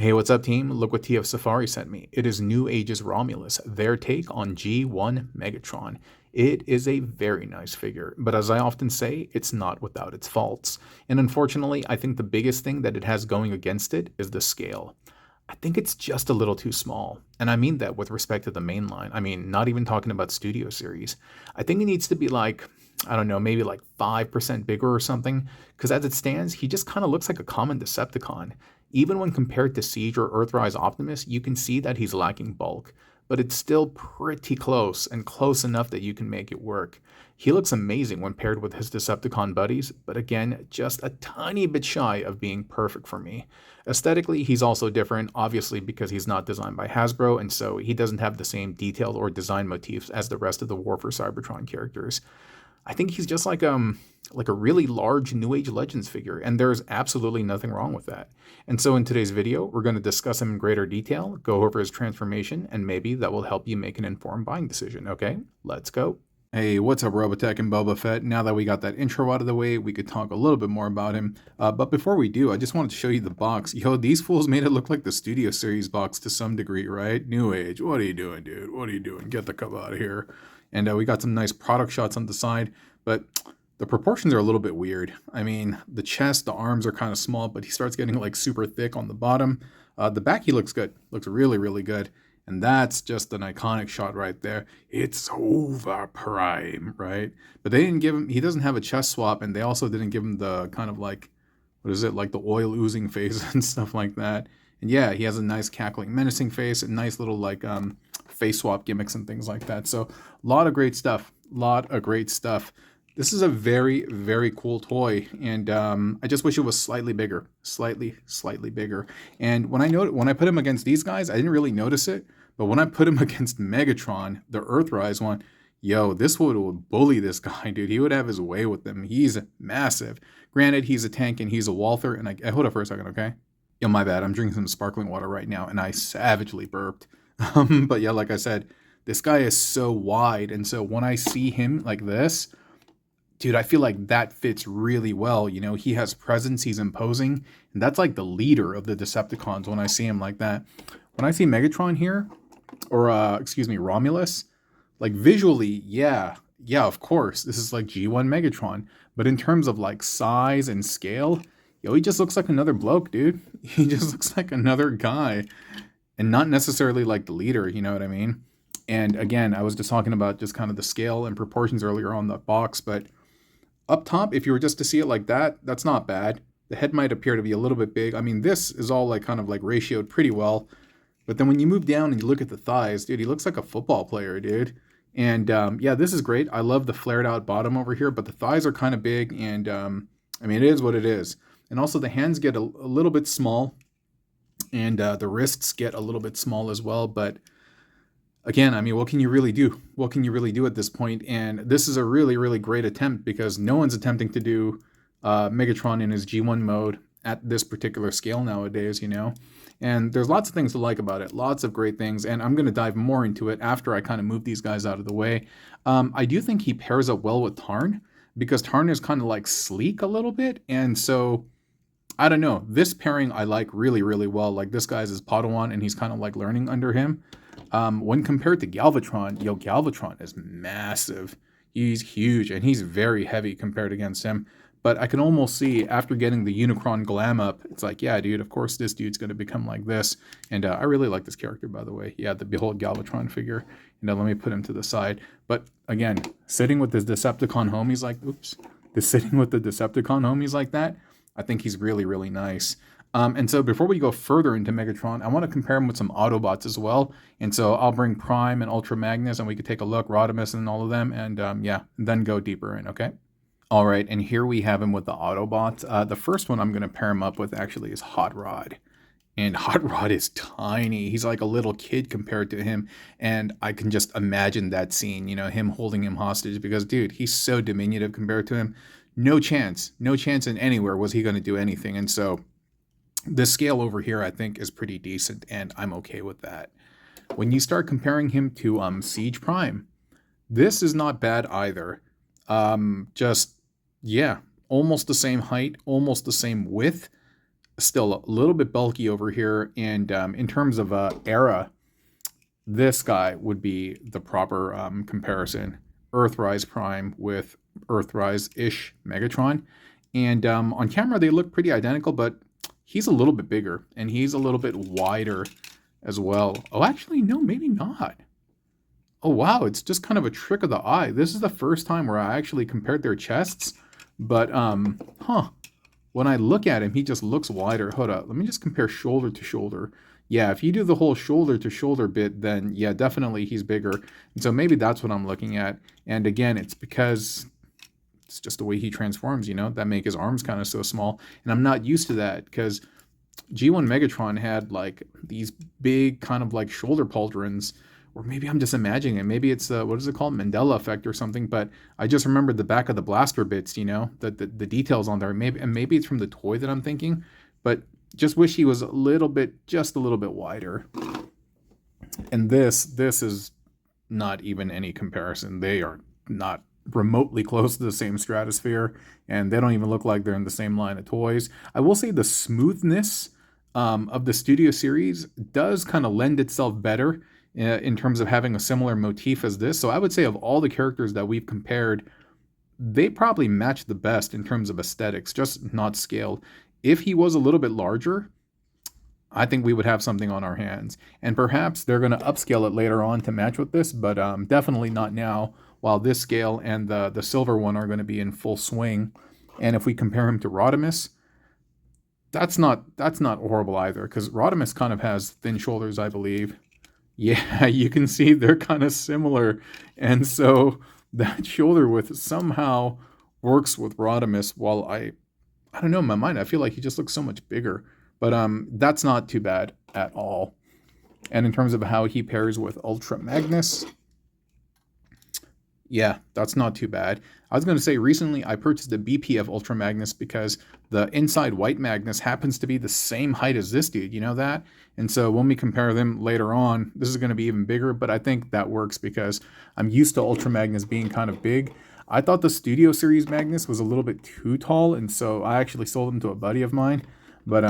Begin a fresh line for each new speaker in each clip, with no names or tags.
Hey, what's up, team? Look what TF Safari sent me. It is Newage's Romulus, their take on G1 Megatron. It is a very nice figure, but as I often say, it's not without its faults. And unfortunately, I think the biggest thing that it has going against it is the scale. I think it's just a little too small. And I mean that with respect to the main line. I mean, not even talking about Studio Series. I think it needs to be like, I don't know, maybe like 5% bigger or something. Because as it stands, he just kind of looks like a common Decepticon. Even when compared to Siege or Earthrise Optimus, you can see that he's lacking bulk. But it's still pretty close, and close enough that you can make it work. He looks amazing when paired with his Decepticon buddies, but again, just a tiny bit shy of being perfect for me. Aesthetically, he's also different, obviously because he's not designed by Hasbro, and so he doesn't have the same detail or design motifs as the rest of the War for Cybertron characters. I think he's just like a really large New Age Legends figure, and there's absolutely nothing wrong with that. And so in today's video, we're going to discuss him in greater detail, go over his transformation, and maybe that will help you make an informed buying decision. Okay, let's go. Hey, what's up, Robotech and Boba Fett? Now that we got that intro out of the way, we could talk a little bit more about him. But before we do, I just wanted to show you the box. Yo, these fools made it look like the Studio Series box to some degree, right? New Age, what are you doing, dude? What are you doing? Get the cup out of here. And we got some nice product shots on the side, but the proportions are a little bit weird. I mean, the chest, the arms are kind of small, but he starts getting like super thick on the bottom. The back, he looks good. Looks really, really good. And that's just an iconic shot right there. It's over prime, right? But they didn't give him, he doesn't have a chest swap, and they also didn't give him the kind of like, what is it, like the oil oozing face and stuff like that. And yeah, he has a nice cackling menacing face, and nice little like face swap gimmicks and things like that. So a lot of great stuff. This is a very, very cool toy, and I just wish it was slightly bigger, slightly bigger. And when I put him against these guys, I didn't really notice it, but when I put him against Megatron, the Earthrise one, yo, this would bully this guy, dude. He would have his way with them. He's massive. Granted, he's a tank and he's a Walther, and I hold up for a second, okay? Yo, my bad. I'm drinking some sparkling water right now, and I savagely burped. But yeah, like I said, this guy is so wide, and so when I see him like this, dude, I feel like that fits really well. You know, he has presence, he's imposing, and that's like the leader of the Decepticons when I see him like that. When I see Megatron here, or Romulus, like visually, yeah, of course, this is like G1 Megatron. But in terms of like size and scale, yo, he just looks like another bloke, dude. He just looks like another guy, and not necessarily like the leader, you know what I mean? And again, I was just talking about just kind of the scale and proportions earlier on the box, but up top, if you were just to see it like that, that's not bad. The head might appear to be a little bit big. I mean, this is all like kind of like ratioed pretty well. But then when you move down and you look at the thighs, dude, he looks like a football player, dude. And yeah, this is great. I love the flared out bottom over here, but the thighs are kind of big. And I mean, it is what it is. And also the hands get a little bit small, and the wrists get a little bit small as well. But again, I mean, what can you really do? What can you really do at this point? And this is a really, really great attempt, because no one's attempting to do Megatron in his G1 mode at this particular scale nowadays, you know? And there's lots of things to like about it, lots of great things, and I'm going to dive more into it after I kind of move these guys out of the way. I do think he pairs up well with Tarn, because Tarn is kind of like sleek a little bit, and so I don't know. This pairing I like really, really well. Like, this guy's his Padawan, and he's kind of like learning under him. When compared to Galvatron, yo, Galvatron is massive. He's huge, and he's very heavy compared against him. But I can almost see, after getting the Unicron glam up, it's like, yeah, dude, of course this dude's going to become like this. And I really like this character, by the way. Yeah, the Behold Galvatron figure. And let me put him to the side. But again, sitting with his Decepticon homies like, sitting with the Decepticon homies like that, I think he's really, really nice. And so before we go further into Megatron, I want to compare him with some Autobots as well. And so I'll bring Prime and Ultra Magnus, and we could take a look, Rodimus and all of them, and yeah, then go deeper in, okay? All right, and here we have him with the Autobots. The first one I'm going to pair him up with actually is Hot Rod. And Hot Rod is tiny. He's like a little kid compared to him. And I can just imagine that scene, you know, him holding him hostage, because, dude, he's so diminutive compared to him. No chance in anywhere was he going to do anything. And so the scale over here, I think, is pretty decent, and I'm okay with that. When you start comparing him to Siege Prime, this is not bad either. Yeah, almost the same height, almost the same width. still a little bit bulky over here. And in terms of era, this guy would be the proper comparison. Earthrise Prime with Earthrise-ish Megatron. And on camera, they look pretty identical, but he's a little bit bigger, and he's a little bit wider as well. Oh, actually, no, maybe not. Oh, wow, it's just kind of a trick of the eye. This is the first time where I actually compared their chests, but, when I look at him, he just looks wider. Hold up, let me just compare shoulder to shoulder. Yeah, if you do the whole shoulder to shoulder bit, then yeah, definitely he's bigger. And so maybe that's what I'm looking at. And again, it's because it's just the way he transforms, you know, that make his arms kind of so small. And I'm not used to that because G1 Megatron had like these big kind of like shoulder pauldrons, or maybe I'm just imagining it. Maybe it's what is it called, Mandela effect or something. But I just remember the back of the blaster bits, you know, the details on there. Maybe it's from the toy that I'm thinking, but just wish he was just a little bit wider. And this is not even any comparison. They are not remotely close to the same stratosphere, and they don't even look like they're in the same line of toys. I will say the smoothness of the Studio Series does kind of lend itself better in terms of having a similar motif as this. So I would say of all the characters that we've compared, they probably match the best in terms of aesthetics, just not scaled. If he was a little bit larger, I think we would have something on our hands. And perhaps they're going to upscale it later on to match with this, but definitely not now, while this scale and the silver one are going to be in full swing. And if we compare him to Rodimus, that's not horrible either, because Rodimus kind of has thin shoulders, I believe. Yeah, you can see they're kind of similar. And so that shoulder width somehow works with Rodimus, while I don't know, in my mind, I feel like he just looks so much bigger. But that's not too bad at all. And in terms of how he pairs with Ultra Magnus, yeah, that's not too bad. I was going to say, recently I purchased a BPF Ultra Magnus because the inside white Magnus happens to be the same height as this dude, you know that? And so when we compare them later on, this is going to be even bigger, but I think that works because I'm used to Ultra Magnus being kind of big. I thought the Studio Series Magnus was a little bit too tall, and so I actually sold him to a buddy of mine. But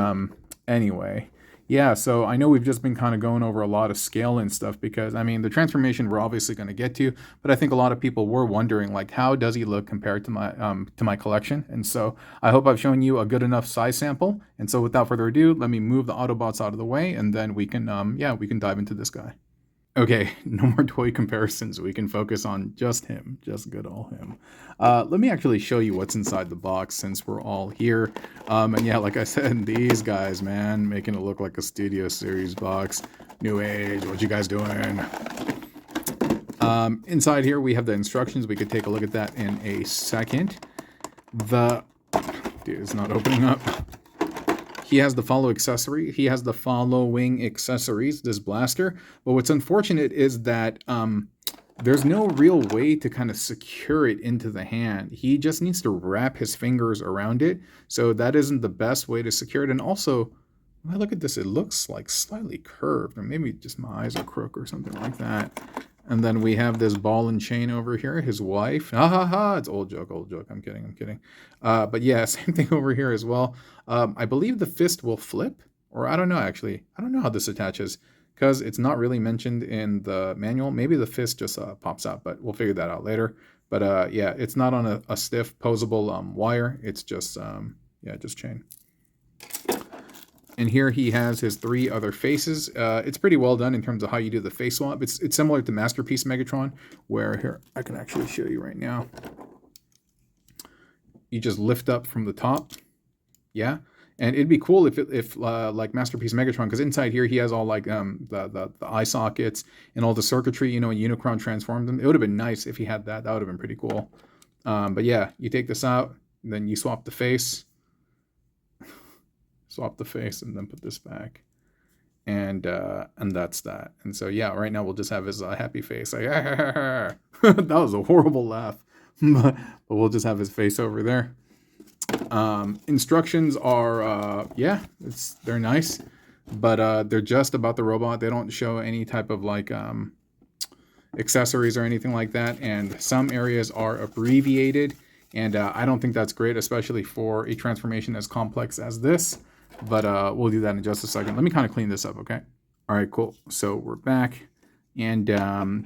anyway, yeah, so I know we've just been kind of going over a lot of scale and stuff because, I mean, the transformation we're obviously going to get to, but I think a lot of people were wondering, like, how does he look compared to my collection? And so I hope I've shown you a good enough size sample. And so without further ado, let me move the Autobots out of the way, and then we can dive into this guy. Okay, no more toy comparisons. We can focus on just him, just good old him. Let me actually show you what's inside the box since we're all here. And yeah, like I said, these guys, man, making it look like a Studio Series box. Newage, what you guys doing? Inside here, we have the instructions. We could take a look at that in a second. Dude, it's not opening up. He has the following accessories, this blaster. But what's unfortunate is that there's no real way to kind of secure it into the hand. He just needs to wrap his fingers around it. So that isn't the best way to secure it. And also, when I look at this, it looks like slightly curved. Or maybe just my eyes are crooked or something like that. And then we have this ball and chain over here, his wife. Ha ha ha, it's old joke. I'm kidding. But yeah, same thing over here as well. I believe the fist will flip, or I don't know actually. I don't know how this attaches because it's not really mentioned in the manual. Maybe the fist just pops out, but we'll figure that out later. But yeah, it's not on a stiff posable wire. It's just, just chain. And here he has his 3 other faces. It's pretty well done in terms of how you do the face swap. It's similar to Masterpiece Megatron, where here, I can actually show you right now. You just lift up from the top. Yeah. And it'd be cool if like Masterpiece Megatron, because inside here he has all like the eye sockets and all the circuitry, you know, and Unicron transformed them. It would have been nice if he had that. That would have been pretty cool. But yeah, you take this out, and then you swap the face. Swap the face and then put this back, and that's that. And so yeah, right now we'll just have his happy face. Like, that was a horrible laugh, but we'll just have his face over there. Instructions are they're nice, but they're just about the robot. They don't show any type of like accessories or anything like that, and some areas are abbreviated, and I don't think that's great, especially for a transformation as complex as this. but we'll do that in just a second. Let me kind of clean this up, okay? All right, cool. So we're back. And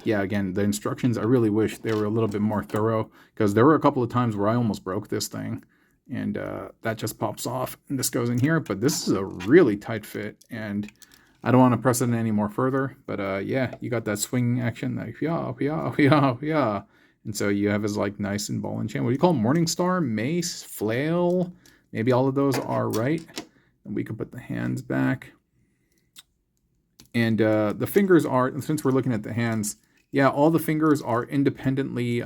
yeah, again, the instructions, I really wish they were a little bit more thorough, because there were a couple of times where I almost broke this thing, and that just pops off and this goes in here. But this is a really tight fit, and I don't want to press it any more further. But yeah, you got that swinging action, like yeah, yeah, yeah, yeah. And so you have his like nice and ball and chain. What do you call Morningstar, mace, flail? Maybe all of those are right. And we can put the hands back. And the fingers are, since we're looking at the hands, yeah, all the fingers are independently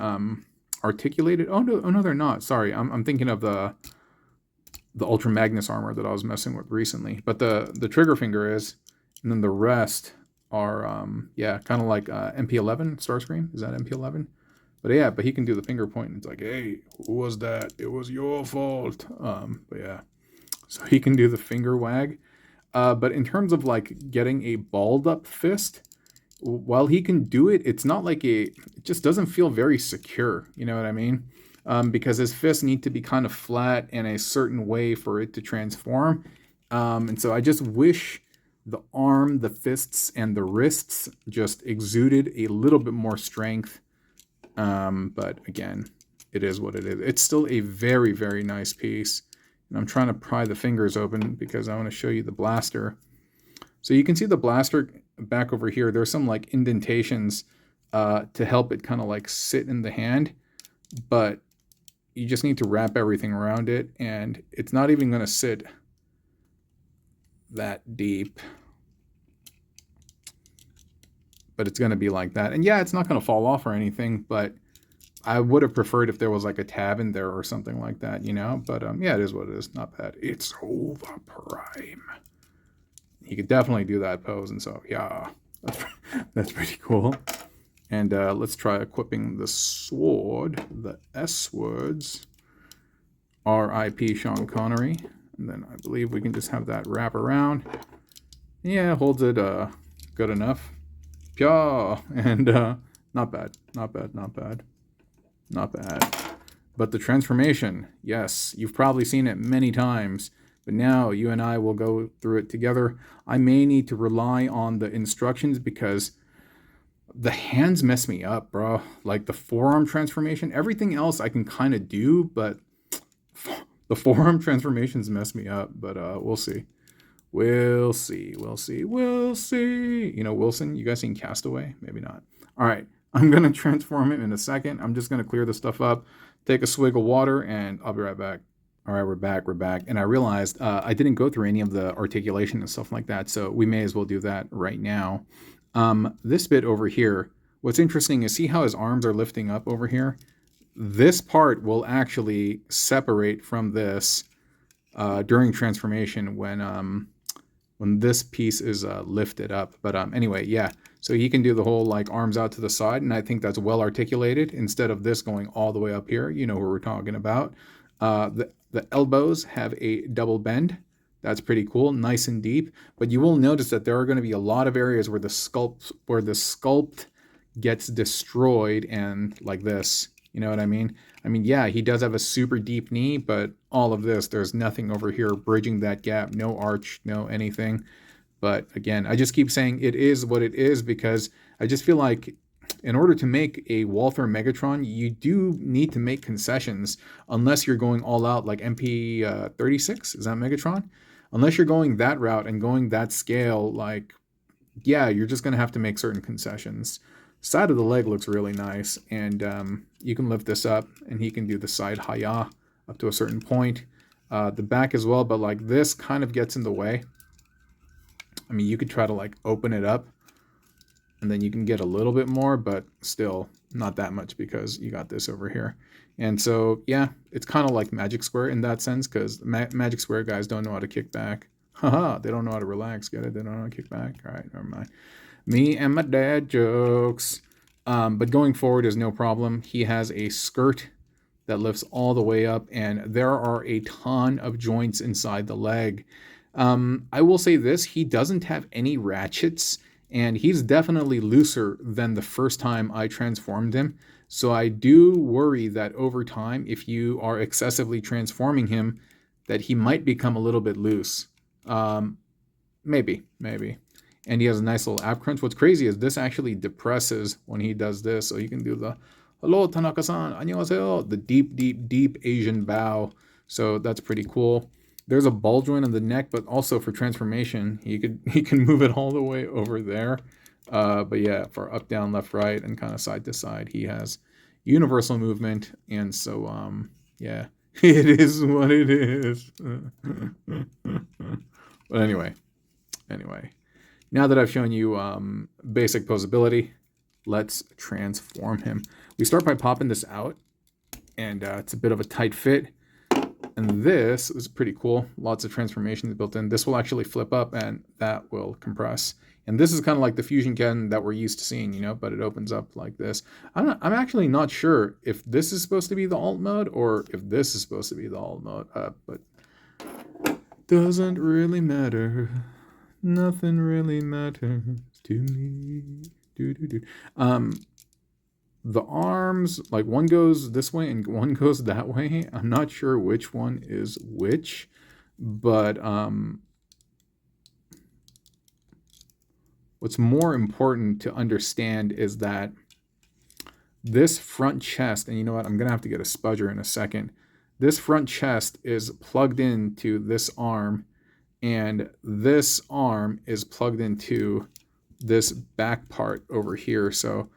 articulated. Oh no, they're not. Sorry, I'm thinking of the Ultra Magnus armor that I was messing with recently. But the trigger finger is, and then the rest are yeah, kind of like MP11 Starscream. Is that MP11? But yeah, but he can do the finger point. And it's like, hey, who was that? It was your fault. But yeah, so he can do the finger wag. But in terms of like getting a balled up fist, while he can do it, it's not like it just doesn't feel very secure. You know what I mean? Because his fists need to be kind of flat in a certain way for it to transform. And so I just wish the arm, the fists, and the wrists just exuded a little bit more strength. But again, it is what it is. It's still a very, very nice piece. And I'm trying to pry the fingers open because I want to show you the blaster. So you can see the blaster back over here. There's some like indentations to help it kind of like sit in the hand. But you just need to wrap everything around it. And it's not even going to sit that deep. But it's going to be like that. And yeah, it's not going to fall off or anything, but I would have preferred if there was like a tab in there or something like that, you know? But yeah, it is what it is. Not bad. It's over prime. He could definitely do that pose. And so, yeah, that's pretty cool. And let's try equipping the sword, the S words. R.I.P. Sean Connery. And then I believe we can just have that wrap around. Yeah, holds it good enough. Yeah, and not bad, not bad, not bad, not bad. But the transformation, yes, you've probably seen it many times, but now you and I will go through it together. I may need to rely on the instructions because the hands mess me up, bro. Like the forearm transformation, everything else I can kind of do, but the forearm transformations mess me up. But we'll see. We'll see. We'll see. We'll see. You know, Wilson, you guys seen Castaway? Maybe not. All right. I'm going to transform him in a second. I'm just going to clear this stuff up, take a swig of water, and I'll be right back. All right, we're back. We're back. And I realized I didn't go through any of the articulation and stuff like that, so we may as well do that right now. This bit over here, what's interesting is see how his arms are lifting up over here? This part will actually separate from this during transformation when this piece is lifted up. But anyway, yeah. So he can do the whole like arms out to the side, and I think that's well articulated instead of this going all the way up here. You know who we're talking about. The elbows have a double bend. That's pretty cool, nice and deep. But you will notice that there are going to be a lot of areas where the sculpt gets destroyed, and like this. You know what I mean? I mean, yeah, he does have a super deep knee, but all of this, there's nothing over here bridging that gap, no arch, no anything. But again, I just keep saying it is what it is because I just feel like in order to make a Walther Megatron, you do need to make concessions unless you're going all out like MP36, is that Megatron? Unless you're going that route and going that scale, like, yeah, you're just going to have to make certain concessions. Side of the leg looks really nice, and you can lift this up, and he can do the side hi-ya up to a certain point. The back as well, but like this kind of gets in the way. I mean, you could try to like open it up, and then you can get a little bit more, but still not that much because you got this over here. And so, yeah, it's kind of like Magic Square in that sense because Magic Square guys don't know how to kick back. Haha, they don't know how to relax, get it? They don't know how to kick back. All right, never mind. Me and my dad jokes. But going forward is no problem. He has a skirt that lifts all the way up, and there are a ton of joints inside the leg. I will say this, he doesn't have any ratchets, and he's definitely looser than the first time I transformed him. So I do worry that over time, if you are excessively transforming him, that he might become a little bit loose. Maybe. And he has a nice little ab crunch. What's crazy is this actually depresses when he does this. So you can do the hello Tanaka-san, annyeonghaseyo, the deep Asian bow. So that's pretty cool. There's a ball joint on the neck, but also for transformation, he can move it all the way over there. But yeah, for up, down, left, right, and kind of side to side, he has universal movement. And so yeah, it is what it is. But anyway, now that I've shown you basic poseability, let's transform him. We start by popping this out, and it's a bit of a tight fit. And this is pretty cool. Lots of transformations built in. This will actually flip up, and that will compress. And this is kind of like the fusion gun that we're used to seeing, you know, but it opens up like this. I'm actually not sure if this is supposed to be the alt mode or if this is supposed to be the alt mode, but doesn't really matter. Nothing really matters to me. The arms, like one goes this way and one goes that way. I'm not sure which one is which, but what's more important to understand is that this front chest, and you know what, I'm going to have to get a spudger in a second. This front chest is plugged into this arm, and this arm is plugged into this back part over here. So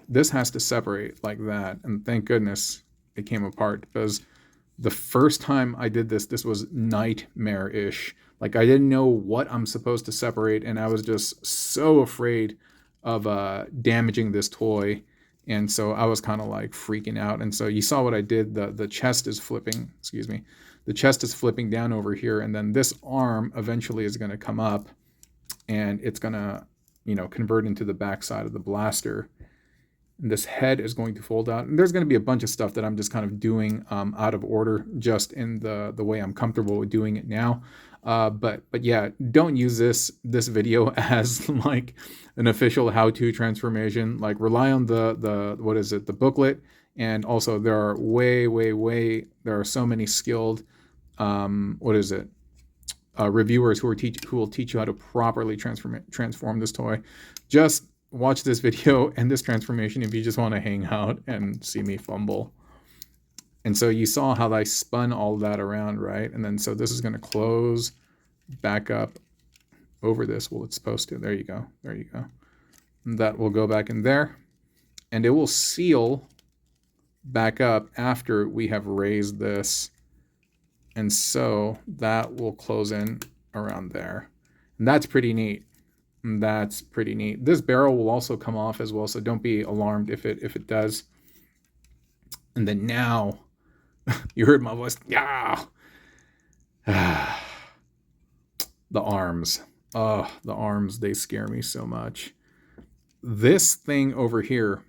this has to separate like that. And thank goodness it came apart, because the first time I did this, this was nightmare-ish. Like I didn't know what I'm supposed to separate, and I was just so afraid of damaging this toy. And so I was kind of like freaking out. And so you saw what I did. The chest is flipping, excuse me. The chest is flipping down over here, and then this arm eventually is going to come up, and it's going to, you know, convert into the back side of the blaster. And this head is going to fold out, and there's going to be a bunch of stuff that I'm just kind of doing out of order, just in the way I'm comfortable with doing it now. But yeah, don't use this video as like an official how-to transformation. Like rely on the what is it, the booklet, and also there are there are so many skilled reviewers who will teach you how to properly transform this toy. Just watch this video and this transformation if you just want to hang out and see me fumble. And so you saw how I spun all that around, right? And then so this is going to close back up over this. Well, it's supposed to. There you go. And that will go back in there, and it will seal back up after we have raised this. And so that will close in around there. And that's pretty neat. This barrel will also come off as well, so don't be alarmed if it does. And then now, you heard my voice. Yeah. The arms. Oh, the arms, they scare me so much. This thing over here,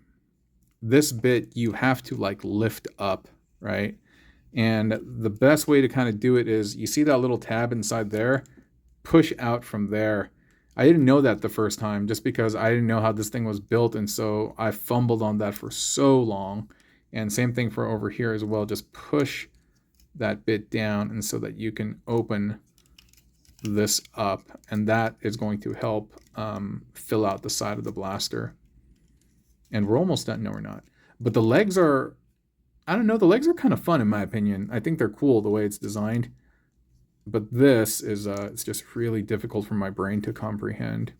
this bit, you have to like lift up, right? And the best way to kind of do it is, you see that little tab inside there? Push out from there. I didn't know that the first time, just because I didn't know how this thing was built, and so I fumbled on that for so long. And same thing for over here as well. Just push that bit down, and so that you can open this up, and that is going to help fill out the side of the blaster. And we're almost done. No, we're not. But the legs are, I don't know, the legs are kind of fun in my opinion. I think they're cool the way it's designed. But this is it's just really difficult for my brain to comprehend.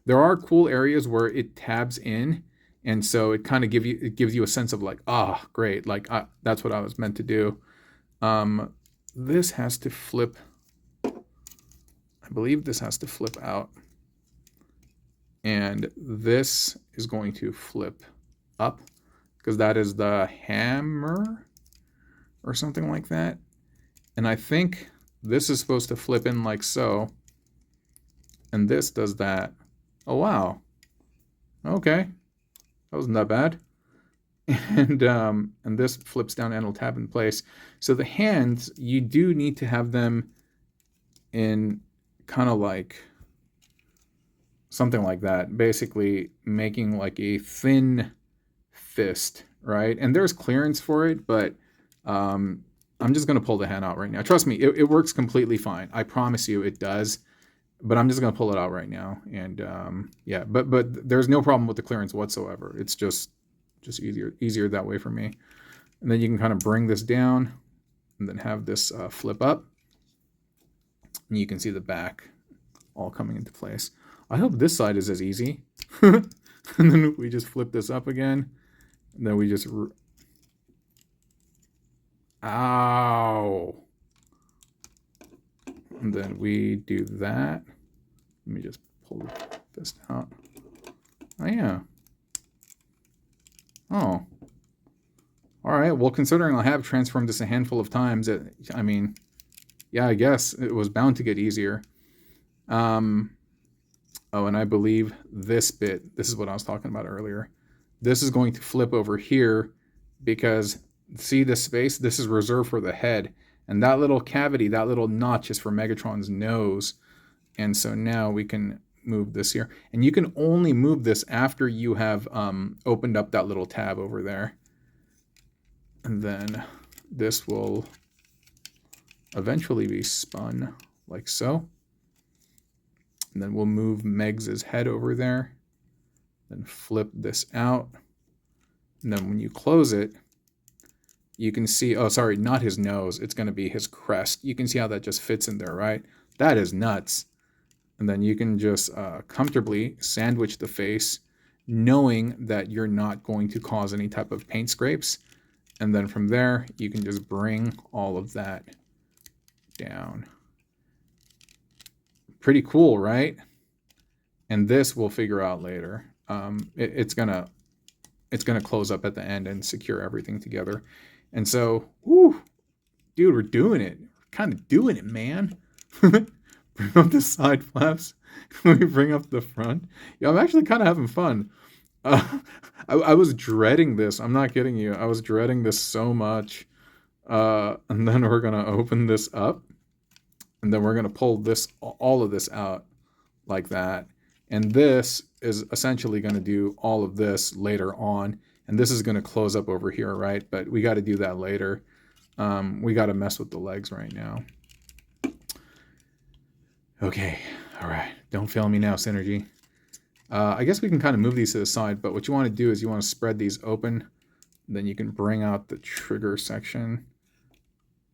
There are cool areas where it tabs in, and so it kind of gives you a sense of like, great, like that's what I was meant to do. This has to flip. I believe this has to flip out, and this is going to flip up, because that is the hammer or something like that. And I think this is supposed to flip in like so, and this does that. Oh wow, okay, that wasn't that bad. And this flips down and will tab in place. So the hands, you do need to have them in kind of like something like that, basically making like a thin fist, right? And there's clearance for it, but I'm just going to pull the hand out right now. Trust me, it works completely fine. I promise you it does. But I'm just going to pull it out right now. And yeah, but there's no problem with the clearance whatsoever. It's just easier that way for me. And then you can kind of bring this down and then have this flip up. And you can see the back all coming into place. I hope this side is as easy. And then we just flip this up again. And then we just... Ow! And then we do that. Let me just pull this out. Oh, yeah. Oh. All right. Well, considering I have transformed this a handful of times, I mean, yeah, I guess it was bound to get easier. Oh, and I believe this bit, this is what I was talking about earlier. This is going to flip over here because, see this space? This is reserved for the head. And that little cavity, that little notch is for Megatron's nose. And so now we can move this here. And you can only move this after you have opened up that little tab over there. And then this will eventually be spun like so. And then we'll move Megs' head over there. Then flip this out. And then when you close it, you can see, oh, sorry, not his nose. It's going to be his crest. You can see how that just fits in there, right? That is nuts. And then you can just comfortably sandwich the face, knowing that you're not going to cause any type of paint scrapes. And then from there, you can just bring all of that down. Pretty cool, right? And this we'll figure out later. It's gonna close up at the end and secure everything together. And so, whoo, dude, we're doing it. We're kind of doing it, man. Bring up the side flaps. We bring up the front. Yeah, I'm actually kind of having fun. I was dreading this. I'm not kidding you. I was dreading this so much. And then we're going to open this up. And then we're going to pull this, all of this out like that. And this is essentially going to do all of this later on. And this is going to close up over here, right? But we got to do that later. We got to mess with the legs right now. Okay. All right. Don't fail me now, Synergy. I guess we can kind of move these to the side, but what you want to do is you want to spread these open. Then you can bring out the trigger section.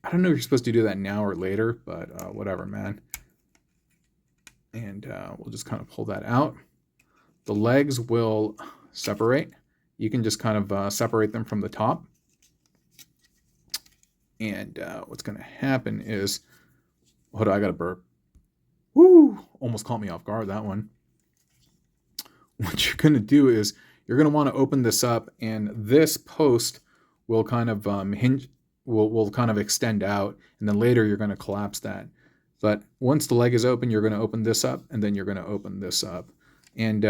I don't know if you're supposed to do that now or later, but whatever, man. And we'll just kind of pull that out. The legs will separate. You can just kind of separate them from the top. And what's going to happen is, hold on, I got to burp. Woo! Almost caught me off guard, that one. What you're going to do is you're going to want to open this up, and this post will kind of hinge, will kind of extend out, and then later you're going to collapse that. But once the leg is open, you're going to open this up, and then you're going to open this up. And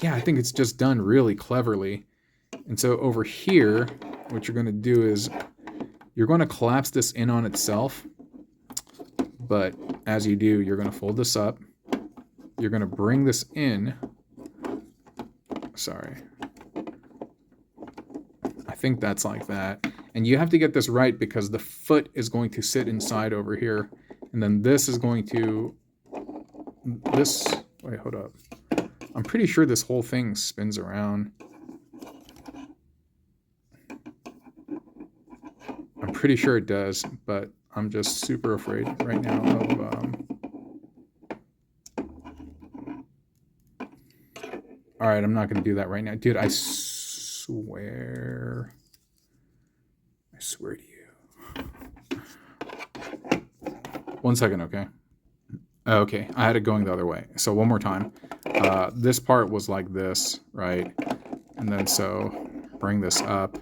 yeah, I think it's just done really cleverly. And so over here, what you're going to do is you're going to collapse this in on itself. But as you do, you're going to fold this up. You're going to bring this in. Sorry. I think that's like that. And you have to get this right because the foot is going to sit inside over here. And then this is going to... Wait, hold up. I'm pretty sure this whole thing spins around. I'm pretty sure it does, but I'm just super afraid right now of... All right, I'm not going to do that right now. Dude, I swear to you. 1 second, okay? Okay, I had it going the other way. So one more time. This part was like this, right? And then so bring this up.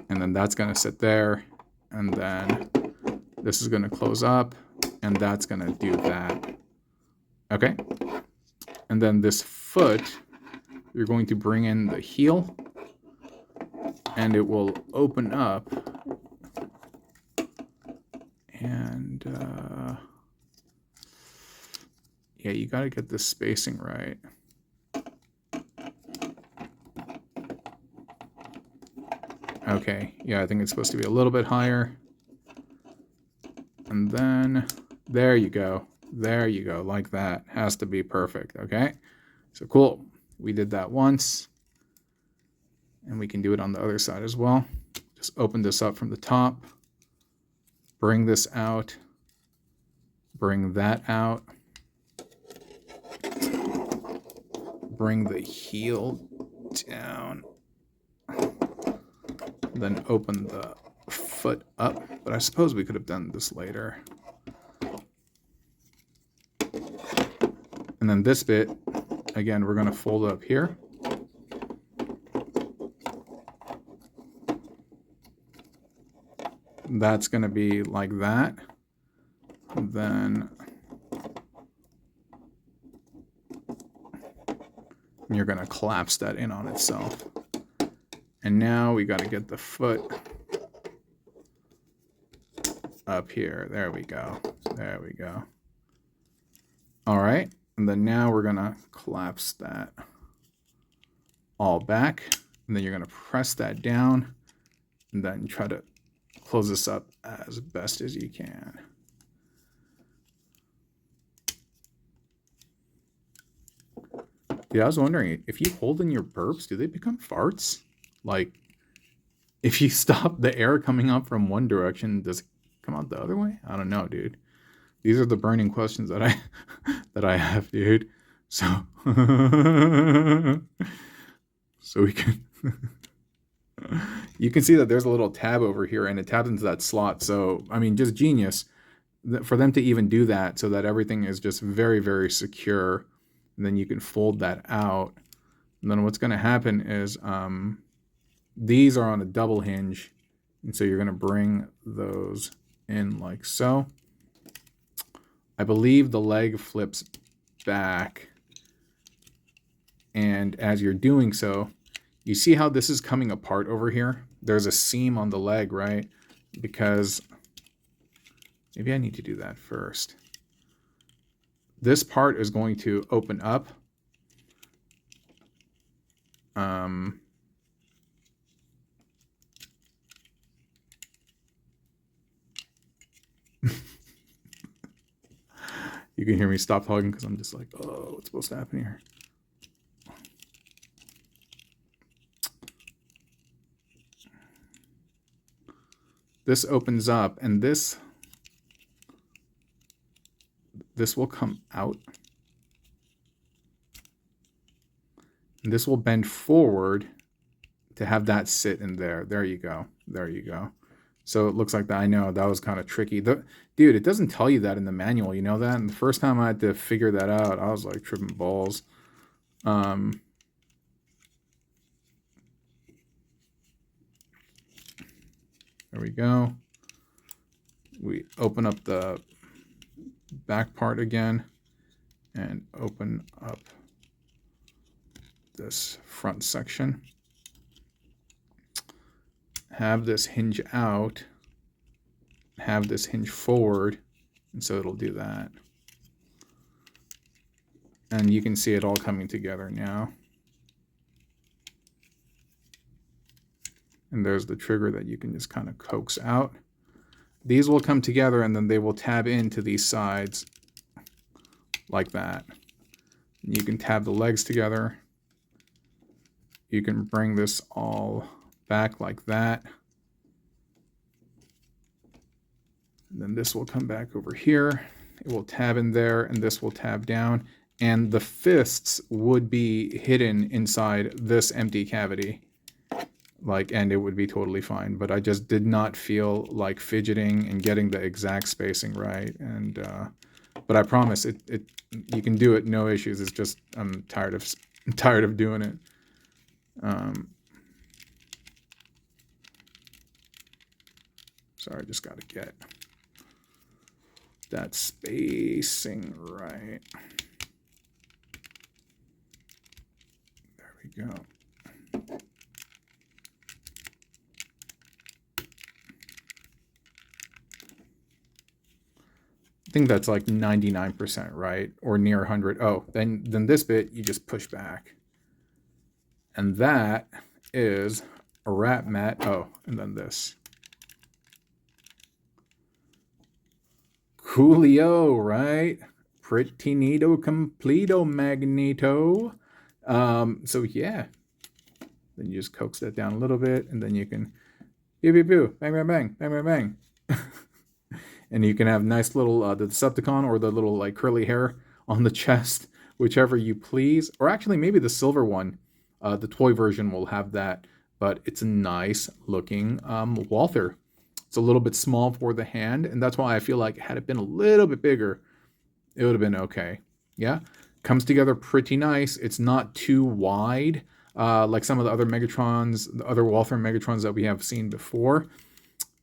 And then that's going to sit there. And then this is going to close up. And that's going to do that. Okay? And then this foot, you're going to bring in the heel. And it will open up. And... yeah, you got to get this spacing right. Okay, yeah, I think it's supposed to be a little bit higher. And then there you go. There you go, like that. Has to be perfect, okay? So cool. We did that once. And we can do it on the other side as well. Just open this up from the top. Bring this out. Bring that out. Bring the heel down. Then open the foot up. But I suppose we could have done this later. And then this bit, again, we're going to fold up here. That's going to be like that. And then you're going to collapse that in on itself. And now we got to get the foot up here. There we go. There we go. All right. And then now we're going to collapse that all back. And then you're going to press that down and then try to close this up as best as you can. Yeah, I was wondering, if you hold in your burps, do they become farts? Like, if you stop the air coming up from one direction, does it come out the other way? I don't know, dude. These are the burning questions that I have, dude. So so we can you can see that there's a little tab over here and it tabs into that slot. So I mean, just genius for them to even do that, so that everything is just very, very secure. And then you can fold that out. And then what's going to happen is these are on a double hinge, and so you're going to bring those in like so. I believe the leg flips back, and as you're doing so, you see how this is coming apart over here? There's a seam on the leg, right? Because maybe I need to do that first. This part is going to open up. You can hear me stop talking because I'm just like, oh, what's supposed to happen here? This opens up, and this will come out. And this will bend forward to have that sit in there. There you go. There you go. So it looks like that. I know that was kind of tricky. Dude, it doesn't tell you that in the manual. You know that? And the first time I had to figure that out, I was like tripping balls. There we go. We open up the back part again and open up this front section. Have this hinge out, have this hinge forward, and so it'll do that. And you can see it all coming together now. And there's the trigger that you can just kind of coax out. These will come together and then they will tab into these sides like that. You can tab the legs together. You can bring this all back like that. And then this will come back over here. It will tab in there and this will tab down. And the fists would be hidden inside this empty cavity. And it would be totally fine. But I just did not feel like fidgeting and getting the exact spacing right. And but I promise you can do it, no issues. It's just I'm tired of doing it. Sorry, I just got to get that spacing right. There we go. I think that's like 99% right, or near 100. Oh, then this bit you just push back. And that is a wrap mat. Oh, and then this. Julio, right? Pretty neato completo magneto. So yeah, then you just coax that down a little bit, and then you can pew pew pew, bang bang bang, bang bang bang. And you can have nice little the Decepticon or the little like curly hair on the chest, whichever you please. Or actually, maybe the silver one, the toy version will have that. But it's a nice looking Walther. It's a little bit small for the hand, and that's why I feel like had it been a little bit bigger, it would have been okay. Yeah, comes together pretty nice. It's not too wide like some of the other Megatrons, the other Walther Megatrons that we have seen before.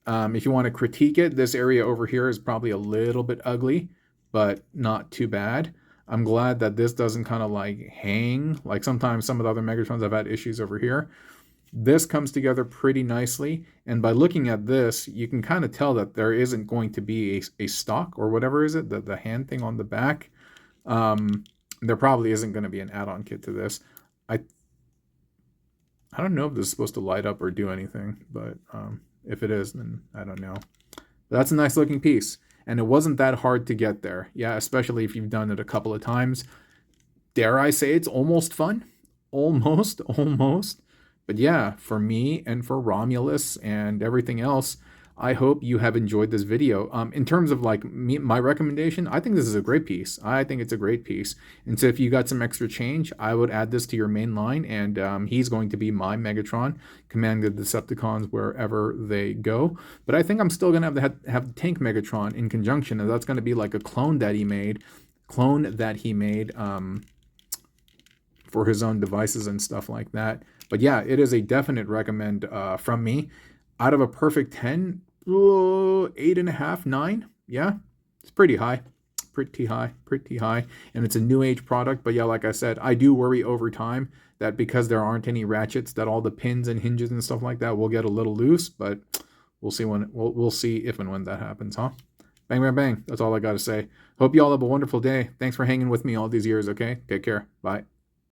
If you want to critique it, this area over here is probably a little bit ugly, but not too bad. I'm glad that this doesn't kind of like hang, like sometimes some of the other Megatrons have had issues over here. This comes together pretty nicely, and by looking at this, you can kind of tell that there isn't going to be a stock or whatever is it, the hand thing on the back. There probably isn't going to be an add-on kit to this. I don't know if this is supposed to light up or do anything, but if it is, then I don't know. That's a nice looking piece, and it wasn't that hard to get there. Yeah, especially if you've done it a couple of times. Dare I say it's almost fun? Almost. But yeah, for me and for Romulus and everything else, I hope you have enjoyed this video. In terms of like my recommendation, I think this is a great piece. I think it's a great piece. And so if you got some extra change, I would add this to your main line, and he's going to be my Megatron, commanding the Decepticons wherever they go. But I think I'm still going to have the Tank Megatron in conjunction, and that's going to be like a clone that he made for his own devices and stuff like that. But yeah, it is a definite recommend from me. Out of a perfect 10, 8.5, 9. Yeah, it's pretty high. Pretty high. And it's a new age product. But yeah, like I said, I do worry over time that because there aren't any ratchets, that all the pins and hinges and stuff like that will get a little loose. But we'll see we'll see if and when that happens, huh? Bang, bang, bang. That's all I got to say. Hope you all have a wonderful day. Thanks for hanging with me all these years, okay? Take care. Bye.